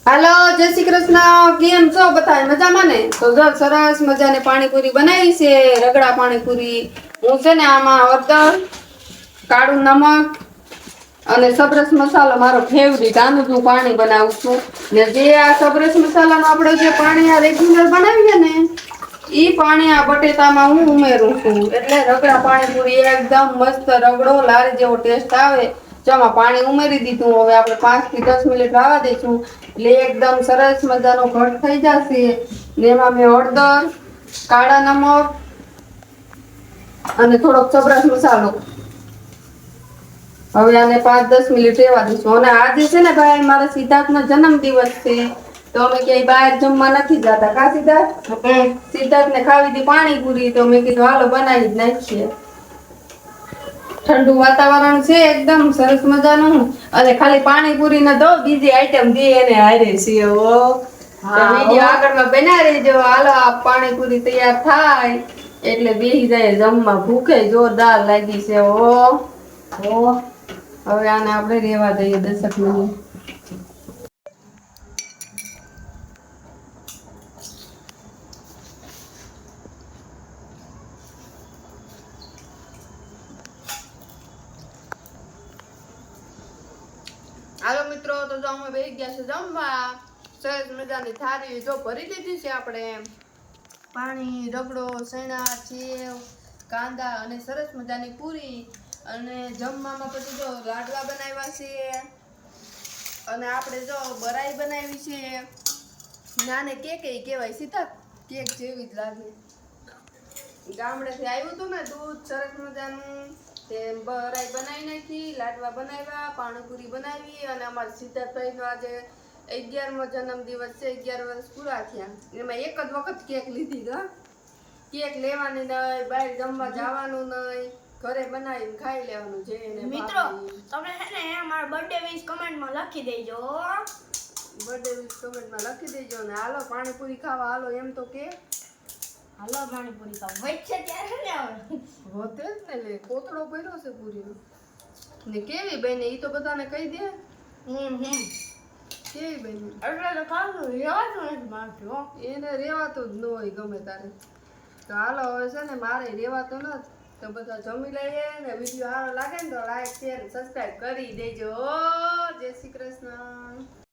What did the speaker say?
હાલો જય શ્રી કૃષ્ણ, કેમ છો બધા મજામાં ને? તો જો સરસ મજાની પાણીપુરી બનાવી છે, રગડા પાણીપુરી. હું છે ને આમાં હળદર, કાળું નમક અને સબરસ મસાલો મારો ફેવરિટ, આનું હું પાણી બનાવું છું. ને જે આ સબરસ મસાલાનો આપણે જે પાણી આ રેગ્યુલર બનાવીએ ને ઈ પાણી આ બટેટામાં હું ઉમેરું છું, એટલે રગડા પાણીપુરી એકદમ મસ્ત રગડો લારી જેવો ટેસ્ટ આવે. ચામાં પાણી ઉમેરી દીધું, હવે આપણે 5 થી 10 મિનિટ રાવા દઈશું એટલે એકદમ સરસ મજાનો ઘટ થઈ જશે. ને એમાં મેં હળદર, કાળા નમક અને થોડોક સબરસ મસાલો, હવે આને 5-10 મિનિટ રહેવા દઈશું. અને આજે છે ને ભાઈ મારા સિદ્ધાર્થનો જન્મદિવસ છે, તો અમે ક્યાંય બહાર જમવા નથી જતા. કા સિદ્ધાર્થ? સિદ્ધાર્થને ખાવી હતી પાણીપુરી, તો મેં કીધું હાલો બનાવી જ નાખીએ. ઠંડુ વાતાવરણ છે એકદમ સરસ મજાનું, અને ખાલી પાણીપુરી ન દો બીજી આઈટમ દે એને હારે છે. તો વિડિયો આગળમાં બના રહેજો. હાલો આ પાણીપુરી તૈયાર થાય એટલે બેસી જાય જમવા. ભૂખે જોરદાર લાગી છે. હવે આને આપણે રેવા દઈએ 10 મિનિટ. હાલો મિત્રો, તો જો અમે બેસી ગયા છે જમવા. સરસ મજાની થાળી જો ભરી લીધી છે આપણે. પાણી, રગડો, સૈણા, સેવ, કાંદા અને સરસ મજાની પૂરી. અને જમવામાં પછી જો લાડવા બનાવ્યા છે, અને આપણે જો બરાઈ બનાવી છે. નાને કેક કહેવાય સીધા, કેક જેવી જ લાગે. ગામડેથી આવ્યું હતું ને દૂધ સરસ મજાનું, તે બરાઈ બનાવી નાખી, લાડવા બનાવ્યા, પાણીપુરી બનાવી. અને અમારા સિદ્ધાર્થભાઈનો આજે 11મો જન્મદિવસ છે, 11 વર્ષ પૂરા થયા. એમાં એક જ વખત કેક લીધી ગા. કેક લેવાની નહીં, બહાર જમવા જવાનું નહીં, ઘરે બનાવીને ખાઈ લેવાનું. જે મિત્રો તમે છે ને મારા બર્થડે વિશ કમેન્ટમાં લખી દેજો. બર્થડે વિશ કમેન્ટમાં લખી દેજો. ને હાલો પાણીપુરી ખાવા હાલો, એમ તો કે હાલો પાણીપુરી ખાવ વચ્ચે ત્યારે ને આવે હોતે જ ને. લે કોતળો ભર્યો છે પૂરીનો. ને કેવી બને ઈ તો બધાને કહી દે. કેવી બની? એટલે તો ખાવું રેવાતું નથી મારતું હો. એને રેવાતું જ ન હોય ગમે તારે. તો હાલો હવે છે ને મારે રેવાતું નથી, તો બધા જમી લઈએ. ને વિડીયો સારો લાગે ને તો લાઈક, શેર, સબસ્ક્રાઇબ કરી દેજો. જય શ્રી કૃષ્ણ.